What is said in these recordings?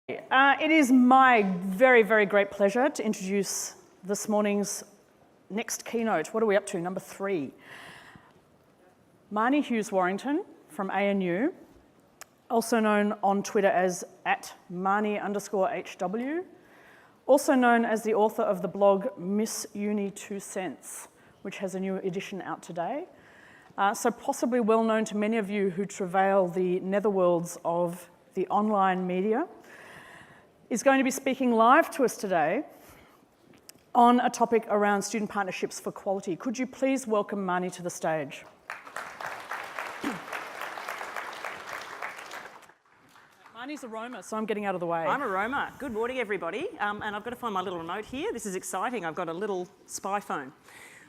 It is my very, very great pleasure to introduce this morning's next keynote. What are we up to? Number 3. Marnie Hughes-Warrington from ANU, also known on Twitter as @Marnie_HW, also known as the author of the blog Miss Uni 2 Cents, which has a new edition out today. So possibly well known to many of you who travail the netherworlds of the online media, is going to be speaking live to us today on a topic around student partnerships for quality. Could you please welcome Marnie to the stage? Marnie's a Roma, so I'm getting out of the way. I'm a Roma. Good morning, everybody. And I've got to find my little remote here. This is exciting. I've got a little spy phone.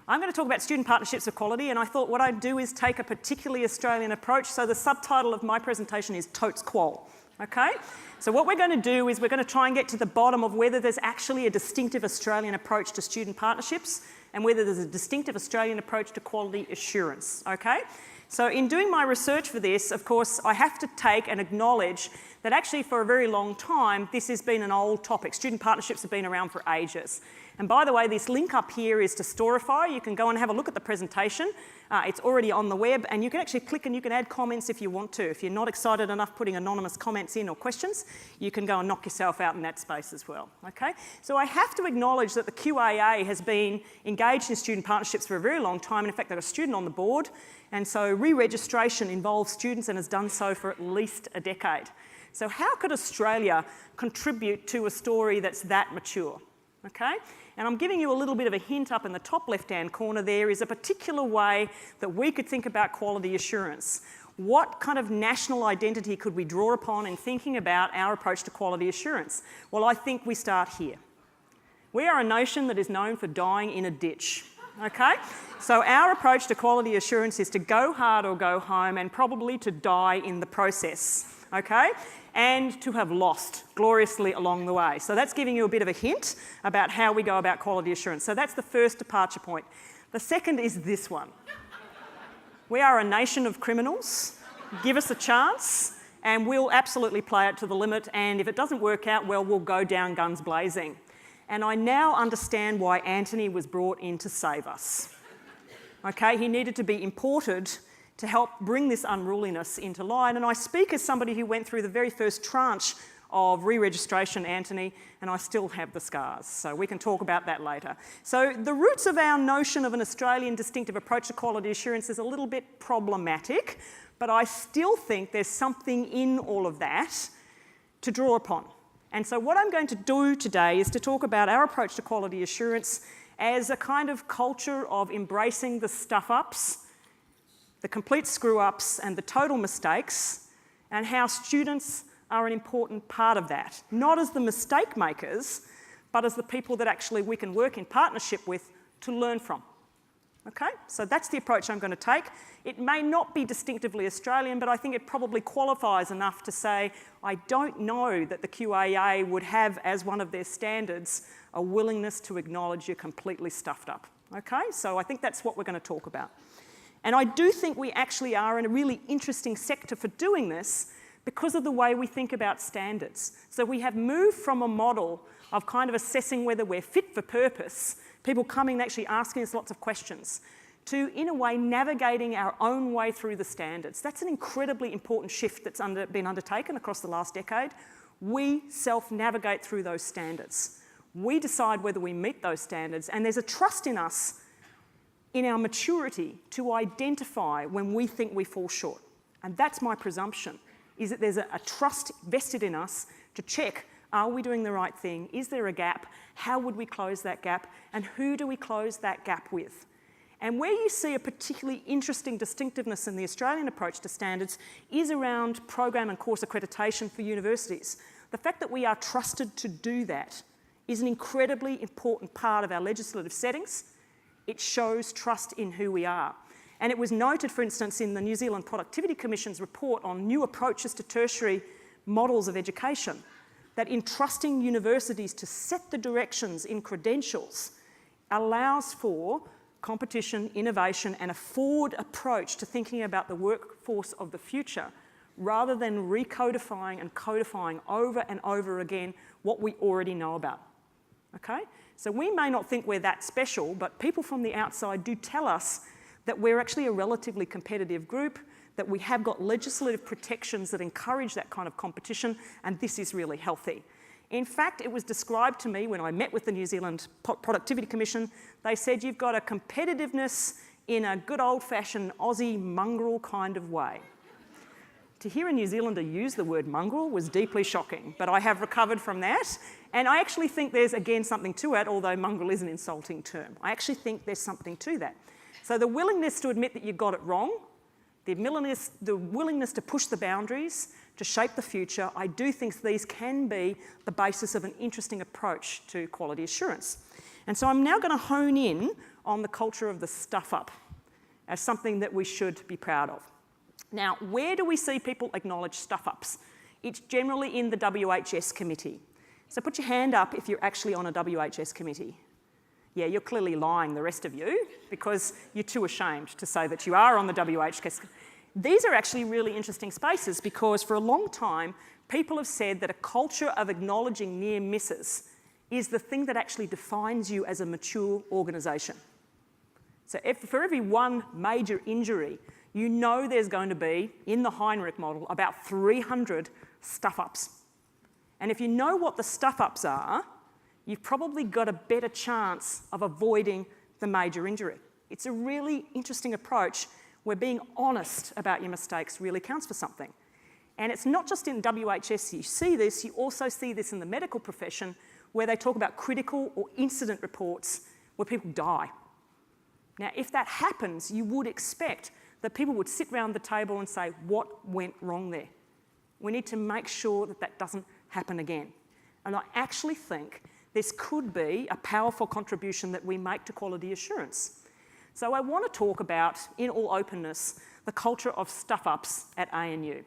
I'm going to talk about student partnerships for quality, and I thought what I'd do is take a particularly Australian approach. So the subtitle of my presentation is Totes Qual. Okay? So what we're going to do is we're going to try and get to the bottom of whether there's actually a distinctive Australian approach to student partnerships and whether there's a distinctive Australian approach to quality assurance. Okay? So in doing my research for this, of course, I have to take and acknowledge that actually for a very long time, this has been an old topic. Student partnerships have been around for ages. And by the way, this link up here is to Storify. You can go and have a look at the presentation. It's already on the web, and you can actually click and you can add comments if you want to. If you're not excited enough putting anonymous comments in or questions, you can go and knock yourself out in that space as well. Okay? So I have to acknowledge that the QAA has been engaged in student partnerships for a very long time. And in fact, they're a student on the board. And so re-registration involves students and has done so for at least a decade. So how could Australia contribute to a story that's that mature? Okay? And I'm giving you a little bit of a hint up in the top left-hand corner there is a particular way that we could think about quality assurance. What kind of national identity could we draw upon in thinking about our approach to quality assurance? Well, I think we start here. We are a nation that is known for dying in a ditch. Okay? So our approach to quality assurance is to go hard or go home and probably to die in the process. Okay? And to have lost gloriously along the way. So that's giving you a bit of a hint about how we go about quality assurance. So that's the first departure point. The second is this one. We are a nation of criminals. Give us a chance and we'll absolutely play it to the limit, and if it doesn't work out well, we'll go down guns blazing. And I now understand why Anthony was brought in to save us. Okay, he needed to be imported to help bring this unruliness into line. And I speak as somebody who went through the very first tranche of re-registration, Anthony, and I still have the scars. So we can talk about that later. So the roots of our notion of an Australian distinctive approach to quality assurance is a little bit problematic, but I still think there's something in all of that to draw upon. And so what I'm going to do today is to talk about our approach to quality assurance as a kind of culture of embracing the stuff-ups, the complete screw-ups and the total mistakes, and how students are an important part of that. Not as the mistake makers, but as the people that actually we can work in partnership with to learn from. Okay? So that's the approach I'm going to take. It may not be distinctively Australian, but I think it probably qualifies enough to say I don't know that the QAA would have as one of their standards a willingness to acknowledge you're completely stuffed up. Okay? So I think that's what we're going to talk about. And I do think we actually are in a really interesting sector for doing this because of the way we think about standards. So we have moved from a model of kind of assessing whether we're fit for purpose, people coming and actually asking us lots of questions, to, in a way, navigating our own way through the standards. That's an incredibly important shift that's been undertaken across the last decade. We self-navigate through those standards. We decide whether we meet those standards, and there's a trust in us in our maturity to identify when we think we fall short. And that's my presumption, is that there's a trust vested in us to check, are we doing the right thing? Is there a gap? How would we close that gap? And who do we close that gap with? And where you see a particularly interesting distinctiveness in the Australian approach to standards is around program and course accreditation for universities. The fact that we are trusted to do that is an incredibly important part of our legislative settings. It shows trust in who we are. And it was noted, for instance, in the New Zealand Productivity Commission's report on new approaches to tertiary models of education, that entrusting universities to set the directions in credentials allows for competition, innovation, and a forward approach to thinking about the workforce of the future rather than recodifying and codifying over and over again what we already know about. Okay? So we may not think we're that special, but people from the outside do tell us that we're actually a relatively competitive group, that we have got legislative protections that encourage that kind of competition, and this is really healthy. In fact, it was described to me when I met with the New Zealand Productivity Commission. They said you've got a competitiveness in a good old-fashioned Aussie mongrel kind of way. To hear a New Zealander use the word mongrel was deeply shocking, but I have recovered from that. And I actually think there's, again, something to it, although mongrel is an insulting term. I actually think there's something to that. So the willingness to admit that you got it wrong, the willingness to push the boundaries, to shape the future, I do think these can be the basis of an interesting approach to quality assurance. And so I'm now going to hone in on the culture of the stuff up as something that we should be proud of. Now, where do we see people acknowledge stuff-ups? It's generally in the WHS committee. So put your hand up if you're actually on a WHS committee. Yeah, you're clearly lying, the rest of you, because you're too ashamed to say that you are on the WHS. These are actually really interesting spaces because for a long time, people have said that a culture of acknowledging near misses is the thing that actually defines you as a mature organisation. So for every one major injury, you know there's going to be, in the Heinrich model, about 300 stuff-ups. And if you know what the stuff-ups are, you've probably got a better chance of avoiding the major injury. It's a really interesting approach where being honest about your mistakes really counts for something. And it's not just in WHS you see this, you also see this in the medical profession where they talk about critical or incident reports where people die. Now, if that happens, you would expect that people would sit around the table and say, what went wrong there? We need to make sure that that doesn't happen again. And I actually think this could be a powerful contribution that we make to quality assurance. So I want to talk about, in all openness, the culture of stuff-ups at ANU.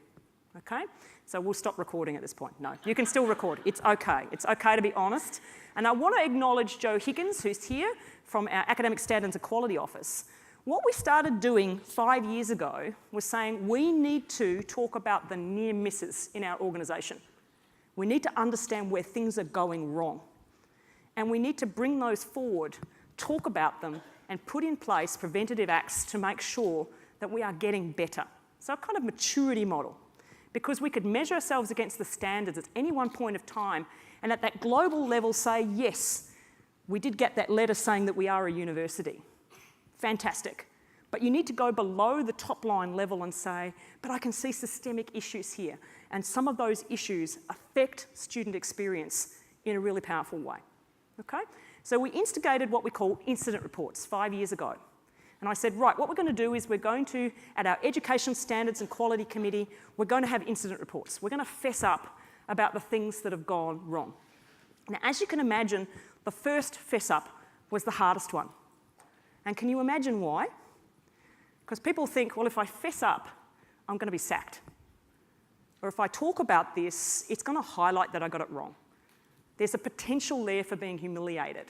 Okay? So we'll stop recording at this point. No, you can still record. It's okay. It's okay to be honest. And I want to acknowledge Joe Higgins, who's here from our Academic Standards and Quality Office. What we started doing 5 years ago was saying we need to talk about the near misses in our organisation. We need to understand where things are going wrong. And we need to bring those forward, talk about them, and put in place preventative acts to make sure that we are getting better. So a kind of maturity model. Because we could measure ourselves against the standards at any one point of time and at that global level say, yes, we did get that letter saying that we are a university. Fantastic. But you need to go below the top line level and say, but I can see systemic issues here. And some of those issues affect student experience in a really powerful way. Okay? So we instigated what we call incident reports 5 years ago. And I said, right, what we're going to do is we're going to, at our Education Standards and Quality Committee, we're going to have incident reports. We're going to fess up about the things that have gone wrong. Now, as you can imagine, the first fess up was the hardest one. And can you imagine why? Because people think, well, if I fess up, I'm going to be sacked. Or if I talk about this, it's going to highlight that I got it wrong. There's a potential there for being humiliated.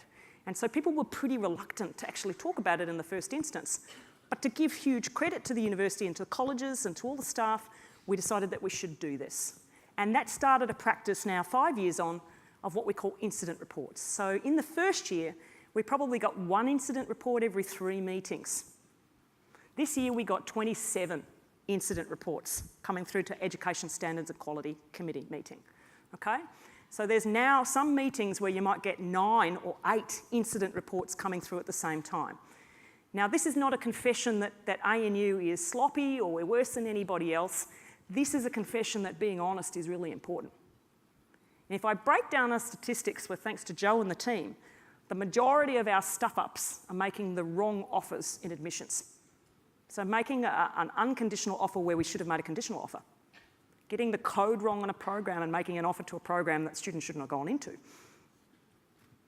And so people were pretty reluctant to actually talk about it in the first instance. But to give huge credit to the university and to the colleges and to all the staff, we decided that we should do this. And that started a practice now 5 years on of what we call incident reports. So in the first year, we probably got one incident report every 3 meetings. This year we got 27 incident reports coming through to Education Standards and Quality Committee meeting. Okay? So there's now some meetings where you might get 9 or 8 incident reports coming through at the same time. Now this is not a confession that ANU is sloppy or we're worse than anybody else. This is a confession that being honest is really important. And if I break down our statistics, with thanks to Joe and the team, the majority of our stuff-ups are making the wrong offers in admissions. So making an unconditional offer where we should have made a conditional offer. Getting the code wrong on a program and making an offer to a program that students shouldn't have gone into.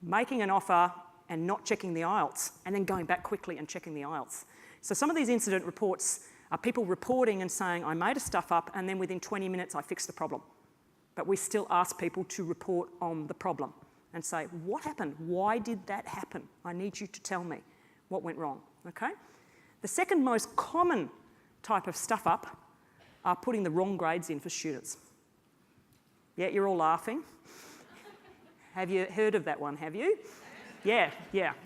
Making an offer and not checking the IELTS, and then going back quickly and checking the IELTS. So some of these incident reports are people reporting and saying, I made a stuff up and then within 20 minutes I fixed the problem. But we still ask people to report on the problem and say, what happened? Why did that happen? I need you to tell me what went wrong, okay? The second most common type of stuff up are putting the wrong grades in for students. Yeah, you're all laughing. Have you heard of that one, have you? Yeah,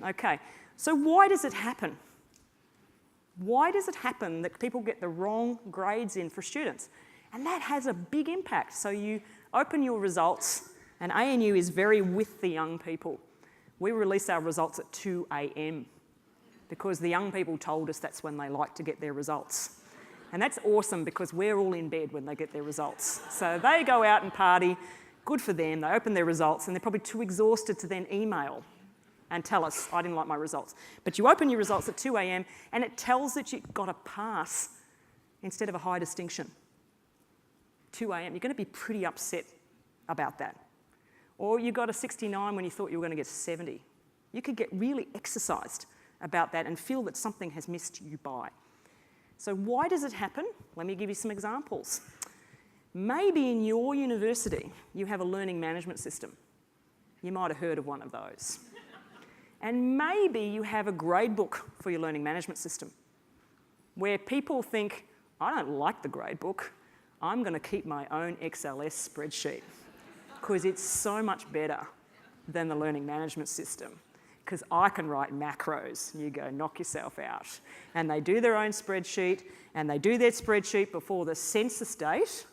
okay. So why does it happen? Why does it happen that people get the wrong grades in for students? And that has a big impact. So you open your results, and ANU is very with the young people. We release our results at 2 a.m. because the young people told us that's when they like to get their results. And that's awesome because we're all in bed when they get their results. So they go out and party, good for them, they open their results, and they're probably too exhausted to then email and tell us, I didn't like my results. But you open your results at 2 a.m. and it tells that you got a pass instead of a high distinction. 2 a.m, you're going to be pretty upset about that. Or you got a 69 when you thought you were going to get 70. You could get really exercised about that and feel that something has missed you by. So why does it happen? Let me give you some examples. Maybe in your university you have a learning management system. You might have heard of one of those. And maybe you have a grade book for your learning management system where people think, I don't like the grade book, I'm going to keep my own XLS spreadsheet because it's so much better than the learning management system. Because I can write macros, and you go knock yourself out. And they do their own spreadsheet, and they do their spreadsheet before the census date,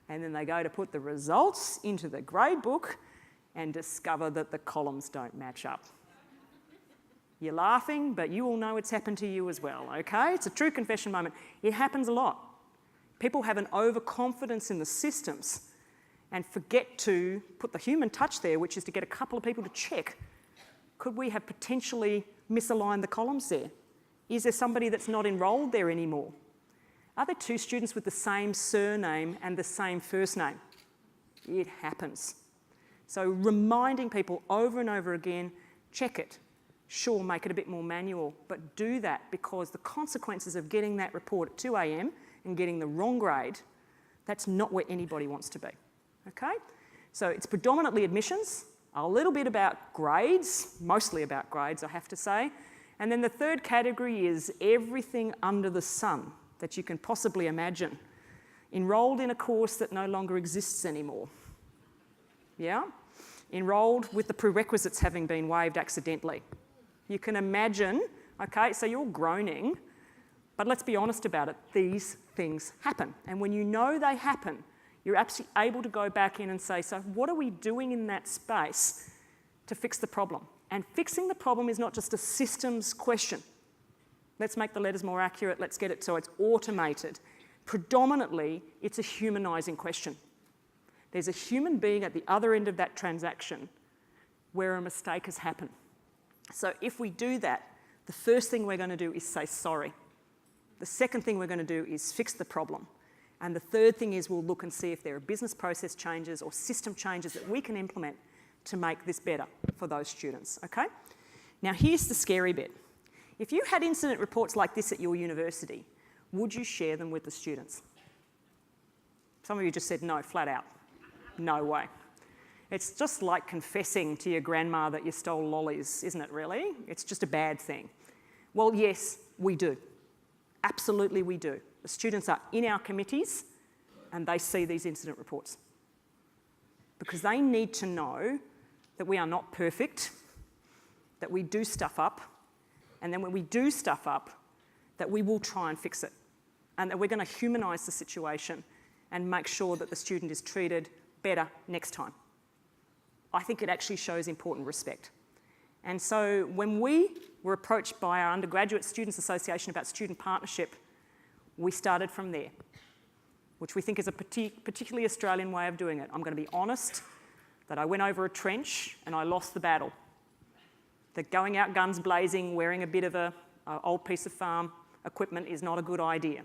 and then they go to put the results into the grade book and discover that the columns don't match up. You're laughing, but you all know it's happened to you as well, okay? It's a true confession moment. It happens a lot. People have an overconfidence in the systems and forget to put the human touch there, which is to get a couple of people to check. Could we have potentially misaligned the columns there? Is there somebody that's not enrolled there anymore? Are there two students with the same surname and the same first name? It happens. So reminding people over and over again, check it. Sure, make it a bit more manual, but do that because the consequences of getting that report at 2 a.m. and getting the wrong grade, that's not where anybody wants to be, okay? So it's predominantly admissions, a little bit about grades, mostly about grades, I have to say. And then the third category is everything under the sun that you can possibly imagine. Enrolled in a course that no longer exists anymore. Yeah? Enrolled with the prerequisites having been waived accidentally. You can imagine, okay, so you're all groaning, but let's be honest about it, these things happen. And when you know they happen, you're actually able to go back in and say, so what are we doing in that space to fix the problem? And fixing the problem is not just a systems question. Let's make the letters more accurate, let's get it so it's automated. Predominantly, it's a humanising question. There's a human being at the other end of that transaction where a mistake has happened. So if we do that, the first thing we're going to do is say sorry. The second thing we're going to do is fix the problem. And the third thing is we'll look and see if there are business process changes or system changes that we can implement to make this better for those students, okay? Now here's the scary bit. If you had incident reports like this at your university, would you share them with the students? Some of you just said no, flat out. No way. It's just like confessing to your grandma that you stole lollies, isn't it really? It's just a bad thing. Well, yes, we do. Absolutely we do. The students are in our committees and they see these incident reports because they need to know that we are not perfect, that we do stuff up, and then when we do stuff up, that we will try and fix it and that we're going to humanise the situation and make sure that the student is treated better next time. I think it actually shows important respect. And so when we were approached by our Undergraduate Students Association about student partnership, we started from there, which we think is a particularly Australian way of doing it. I'm going to be honest that I went over a trench and I lost the battle. That going out guns blazing, wearing a bit of an old piece of farm equipment is not a good idea.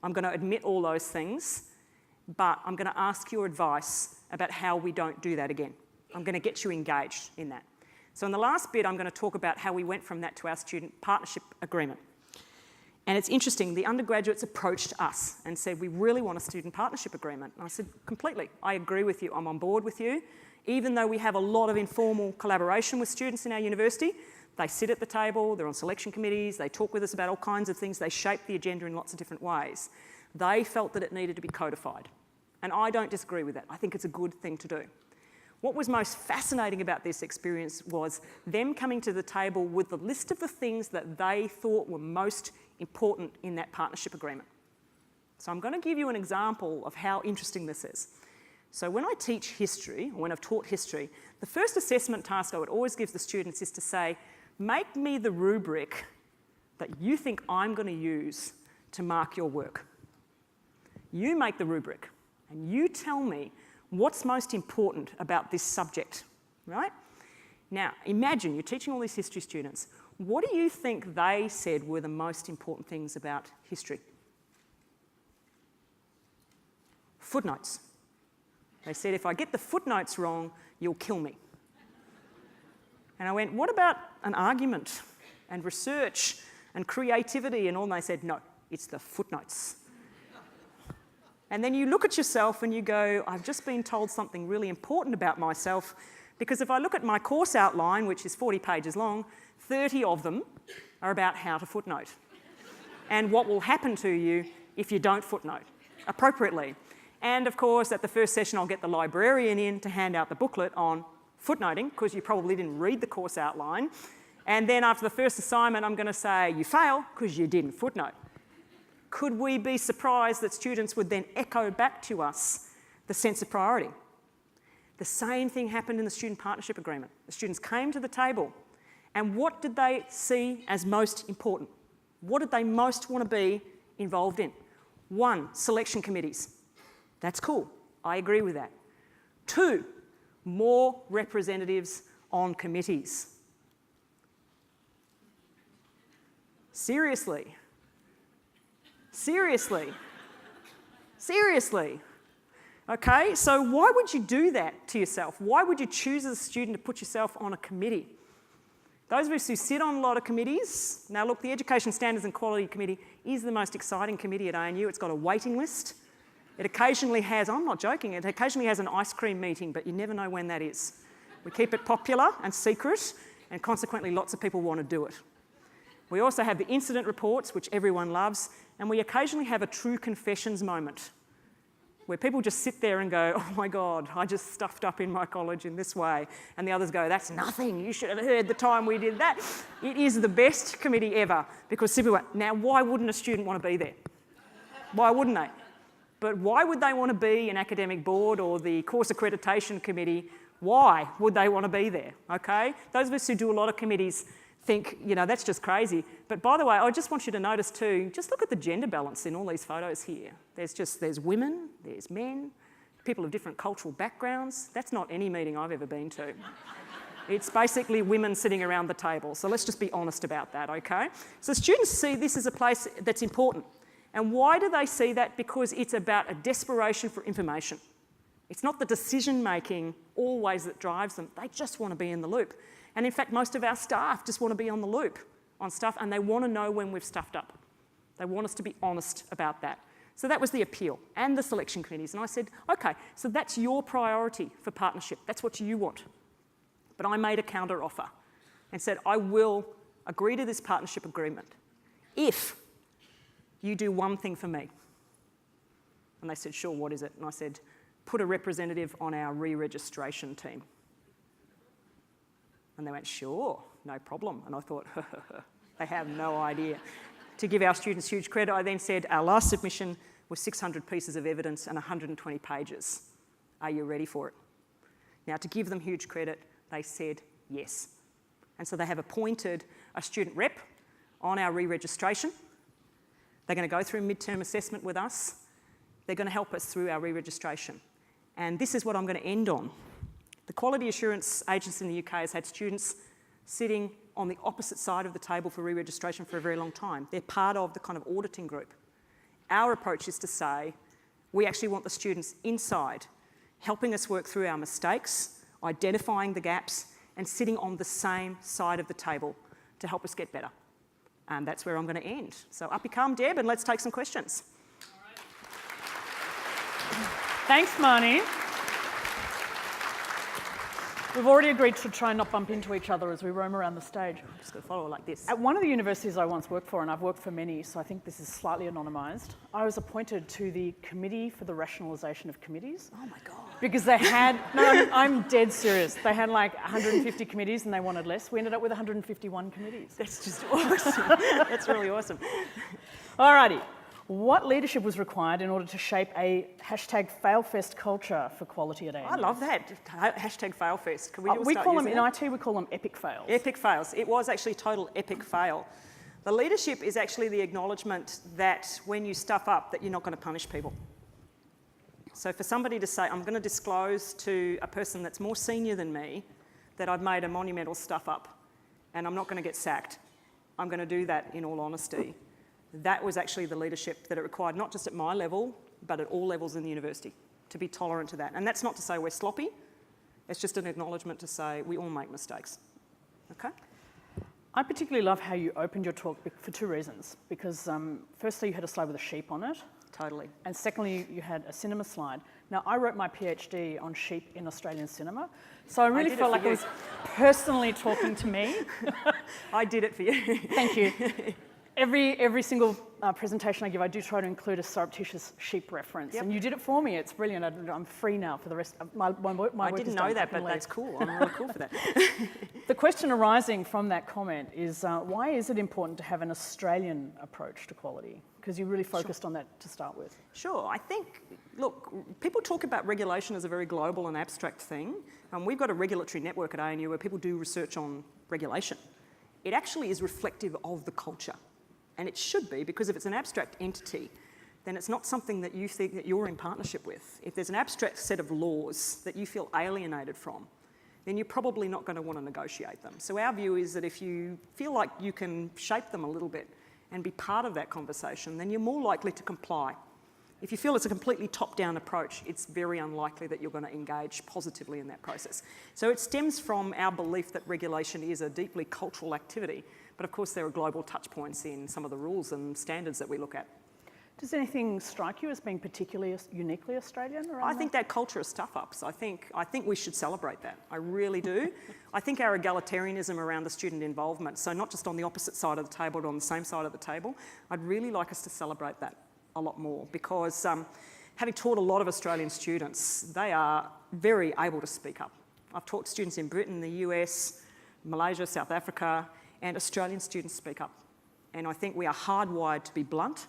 I'm going to admit all those things, but I'm going to ask your advice about how we don't do that again. I'm going to get you engaged in that. So in the last bit, I'm going to talk about how we went from that to our student partnership agreement. And it's interesting, the undergraduates approached us and said, we really want a student partnership agreement. And I said, completely, I agree with you, I'm on board with you. Even though we have a lot of informal collaboration with students in our university, they sit at the table, they're on selection committees, they talk with us about all kinds of things, they shape the agenda in lots of different ways. They felt that it needed to be codified. And I don't disagree with that. I think it's a good thing to do. What was most fascinating about this experience was them coming to the table with the list of the things that they thought were most important in that partnership agreement. So I'm going to give you an example of how interesting this is. So when I teach history, or when I've taught history, the first assessment task I would always give the students is to say, make me the rubric that you think I'm going to use to mark your work. You make the rubric, and you tell me what's most important about this subject, right? Now, imagine you're teaching all these history students. What do you think they said were the most important things about history? Footnotes. They said, if I get the footnotes wrong, you'll kill me. And I went, what about an argument and research and creativity and all? And they said, no, it's the footnotes. And then you look at yourself and you go, I've just been told something really important about myself, because if I look at my course outline, which is 40 pages long, 30 of them are about how to footnote and what will happen to you if you don't footnote appropriately. And of course, at the first session, I'll get the librarian in to hand out the booklet on footnoting, because you probably didn't read the course outline. And then after the first assignment, I'm going to say, you fail because you didn't footnote. Could we be surprised that students would then echo back to us the sense of priority? The same thing happened in the student partnership agreement. The students came to the table, and what did they see as most important? What did they most want to be involved in? 1, selection committees. That's cool. I agree with that. 2, more representatives on committees. Seriously. Seriously. Seriously. Okay, so why would you do that to yourself? Why would you choose as a student to put yourself on a committee? Those of us who sit on a lot of committees, now look, the Education Standards and Quality Committee is the most exciting committee at ANU. It's got a waiting list. It occasionally has, I'm not joking, it occasionally has an ice cream meeting, but you never know when that is. We keep it popular and secret, and consequently lots of people want to do it. We also have the incident reports, which everyone loves, and we occasionally have a true confessions moment, where people just sit there and go, oh my God, I just stuffed up in my college in this way. And the others go, that's nothing, you should have heard the time we did that. It is the best committee ever, because now why wouldn't a student want to be there? Why wouldn't they? But why would they want to be an academic board or the course accreditation committee? Why would they want to be there, okay? Those of us who do a lot of committees think, you know, that's just crazy. But by the way, I just want you to notice too, just look at the gender balance in all these photos here. There's women, there's men, people of different cultural backgrounds. That's not any meeting I've ever been to. It's basically women sitting around the table. So let's just be honest about that, okay? So students see this as a place that's important. And why do they see that? Because it's about a desperation for information. It's not the decision-making always that drives them. They just want to be in the loop. And in fact, most of our staff just want to be on the loop on stuff, and they want to know when we've stuffed up. They want us to be honest about that. So that was the appeal, and the selection committees. And I said, okay, so that's your priority for partnership. That's what you want. But I made a counter offer and said, I will agree to this partnership agreement if you do one thing for me. And they said, sure, what is it? And I said, put a representative on our re-registration team. And they went, sure, no problem. And I thought, they have no idea. To give our students huge credit, I then said, our last submission was 600 pieces of evidence and 120 pages. Are you ready for it? Now, to give them huge credit, they said yes. And so they have appointed a student rep on our re-registration. They're going to go through midterm assessment with us. They're going to help us through our re-registration. And this is what I'm going to end on. The Quality Assurance Agency in the UK has had students sitting on the opposite side of the table for re-registration for a very long time. They're part of the kind of auditing group. Our approach is to say, we actually want the students inside, helping us work through our mistakes, identifying the gaps, and sitting on the same side of the table to help us get better. And that's where I'm going to end. So up you come, Deb, and let's take some questions. Thanks, Marnie. We've already agreed to try and not bump into each other as we roam around the stage. I'm just going to follow it like this. At one of the universities I once worked for, and I've worked for many, so I think this is slightly anonymised, I was appointed to the Committee for the Rationalisation of Committees. Oh my God. Because they had, no, I'm dead serious. They had like 150 committees and they wanted less. We ended up with 151 committees. That's just awesome. That's really awesome. Alrighty. What leadership was required in order to shape a #failfest culture for quality at ANU? I love that. #failfest. Can we We call them, in IT, we call them epic fails. Epic fails. It was actually a total epic fail. The leadership is actually the acknowledgement that when you stuff up, that you're not going to punish people. So for somebody to say, I'm going to disclose to a person that's more senior than me that I've made a monumental stuff up and I'm not going to get sacked, I'm going to do that in all honesty. That was actually the leadership that it required, not just at my level, but at all levels in the university, to be tolerant to that. And that's not to say we're sloppy, it's just an acknowledgement to say we all make mistakes, okay? I particularly love how you opened your talk for two reasons. Because firstly, you had a slide with a sheep on it. Totally. And secondly, you had a cinema slide. Now, I wrote my PhD on sheep in Australian cinema, so I really felt like it was personally talking to me. I did it for you. Thank you. Every single presentation I give, I do try to include a surreptitious sheep reference. Yep. And you did it for me. It's brilliant. I'm free now for the rest of my work. I didn't know that, but that's cool. I'm really cool for that. The question arising from that comment is, why is it important to have an Australian approach to quality? Because you really focused on that to start with. Sure. I think, look, people talk about regulation as a very global and abstract thing. We've got a regulatory network at ANU where people do research on regulation. It actually is reflective of the culture. And it should be, because if it's an abstract entity, then it's not something that you think that you're in partnership with. If there's an abstract set of laws that you feel alienated from, then you're probably not going to want to negotiate them. So our view is that if you feel like you can shape them a little bit and be part of that conversation, then you're more likely to comply. If you feel it's a completely top-down approach, it's very unlikely that you're going to engage positively in that process. So it stems from our belief that regulation is a deeply cultural activity, but of course there are global touch points in some of the rules and standards that we look at. Does anything strike you as being particularly uniquely Australian around I think that culture of stuff-ups. I think we should celebrate that. I really do. I think our egalitarianism around the student involvement, so not just on the opposite side of the table, but on the same side of the table, I'd really like us to celebrate that a lot more, because having taught a lot of Australian students, they are very able to speak up. I've taught students in Britain, the US, Malaysia, South Africa, and Australian students speak up. And I think we are hardwired to be blunt,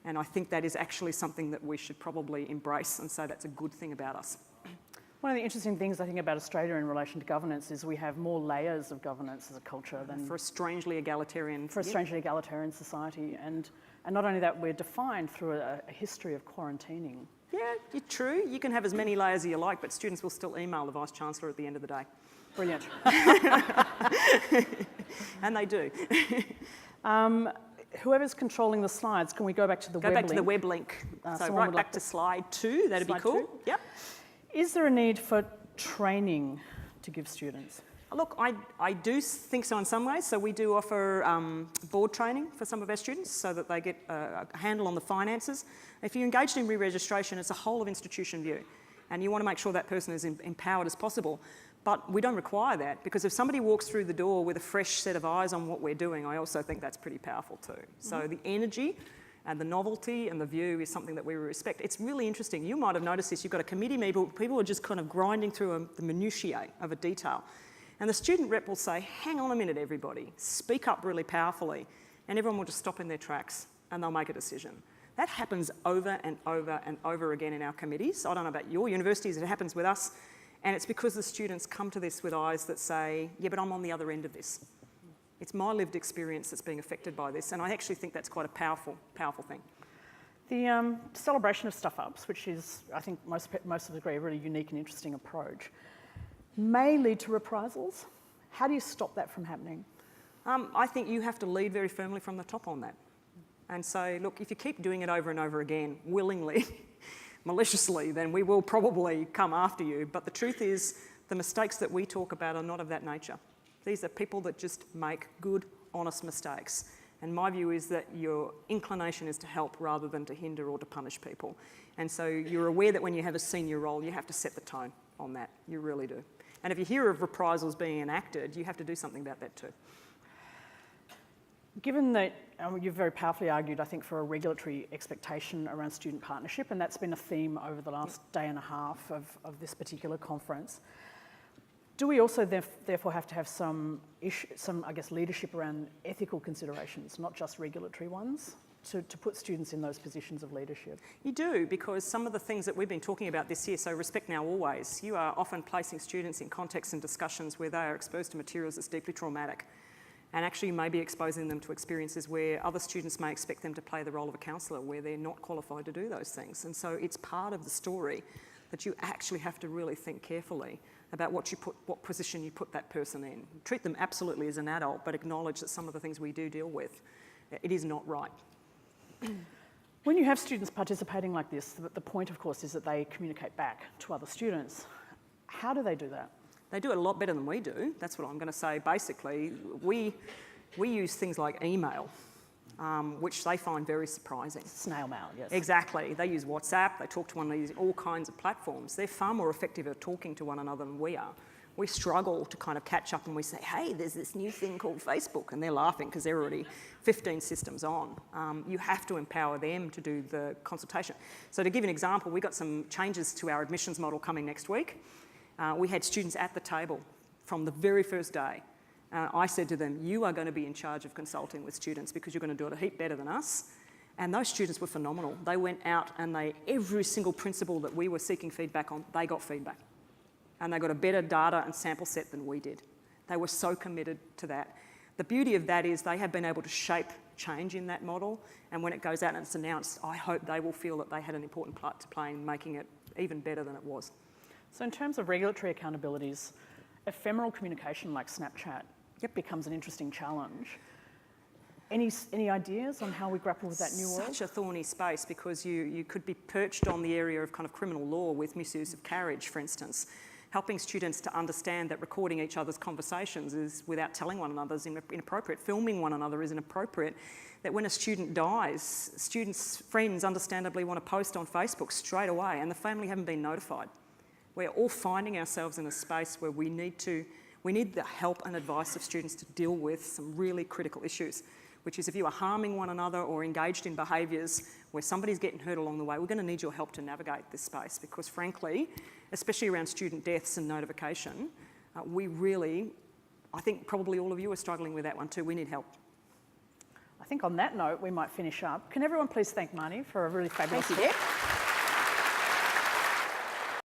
and I think that is actually something that we should probably embrace and say that's a good thing about us. One of the interesting things I think about Australia in relation to governance is we have more layers of governance as a culture than for a strangely egalitarian society, and not only that, we're defined through a history of quarantining. Yeah, you're true. You can have as many layers as you like, but students will still email the Vice-Chancellor at the end of the day. Brilliant. And they do. Whoever's controlling the slides, can we go back to the web link? Go back to the web link. So right back to slide 2, that'd be cool. Yep. Is there a need for training to give students? Look, I do think so in some ways. So we do offer board training for some of our students so that they get a handle on the finances. If you're engaged in re-registration, it's a whole of institution view. And you want to make sure that person is empowered as possible. But we don't require that, because if somebody walks through the door with a fresh set of eyes on what we're doing, I also think that's pretty powerful too. So the energy and the novelty and the view is something that we respect. It's really interesting. You might have noticed this. You've got a committee meeting, people are just kind of grinding through the minutiae of a detail. And the student rep will say, hang on a minute, everybody, speak up really powerfully. And everyone will just stop in their tracks and they'll make a decision. That happens over and over and over again in our committees. I don't know about your universities, it happens with us. And it's because the students come to this with eyes that say, yeah, but I'm on the other end of this. It's my lived experience that's being affected by this. And I actually think that's quite a powerful thing. The celebration of stuff-ups, which is, I think, most of us agree, a really unique and interesting approach, may lead to reprisals. How do you stop that from happening? I think you have to lead very firmly from the top on that. And so, look, if you keep doing it over and over again, willingly, maliciously, then we will probably come after you. But the truth is, the mistakes that we talk about are not of that nature. These are people that just make good, honest mistakes. And my view is that your inclination is to help rather than to hinder or to punish people. And so you're aware that when you have a senior role, you have to set the tone on that. You really do. And if you hear of reprisals being enacted, you have to do something about that too. Given that you've very powerfully argued, I think, for a regulatory expectation around student partnership, and that's been a theme over the last day and a half of this particular conference, do we also therefore have to have some I guess, leadership around ethical considerations, not just regulatory ones, to put students in those positions of leadership? You do, because some of the things that we've been talking about this year, so respect now always, you are often placing students in contexts and discussions where they are exposed to materials that's deeply traumatic, and actually maybe exposing them to experiences where other students may expect them to play the role of a counsellor where they're not qualified to do those things. And so it's part of the story that you actually have to really think carefully about what position you put that person in. Treat them absolutely as an adult, but acknowledge that some of the things we do deal with, it is not right. When you have students participating like this, the point, of course, is that they communicate back to other students. How do they do that? They do it a lot better than we do. That's what I'm going to say. Basically, we use things like email, which they find very surprising. Snail mail, yes. Exactly. They use WhatsApp. They talk to one another, all kinds of platforms. They're far more effective at talking to one another than we are. We struggle to kind of catch up and we say, hey, there's this new thing called Facebook, and they're laughing because they're already 15 systems on. You have to empower them to do the consultation. So to give you an example, we got some changes to our admissions model coming next week. We had students at the table from the very first day. I said to them, you are going to be in charge of consulting with students because you're going to do it a heap better than us. And those students were phenomenal. They went out and every single principle that we were seeking feedback on, they got feedback. And they got a better data and sample set than we did. They were so committed to that. The beauty of that is they have been able to shape change in that model, and when it goes out and it's announced, I hope they will feel that they had an important part to play in making it even better than it was. So in terms of regulatory accountabilities, ephemeral communication like Snapchat becomes an interesting challenge. Any ideas on how we grapple with that new world? Such a thorny space, because you could be perched on the area of kind of criminal law with misuse of carriage, for instance. Helping students to understand that recording each other's conversations is, without telling one another, is inappropriate. Filming one another is inappropriate. That when a student dies, students' friends understandably want to post on Facebook straight away, and the family haven't been notified. We're all finding ourselves in a space where we need the help and advice of students to deal with some really critical issues, which is if you are harming one another or engaged in behaviours where somebody's getting hurt along the way, we're going to need your help to navigate this space, because frankly, especially around student deaths and notification, I think probably all of you are struggling with that one too. We need help. I think on that note, we might finish up. Can everyone please thank Marnie for a really fabulous talk?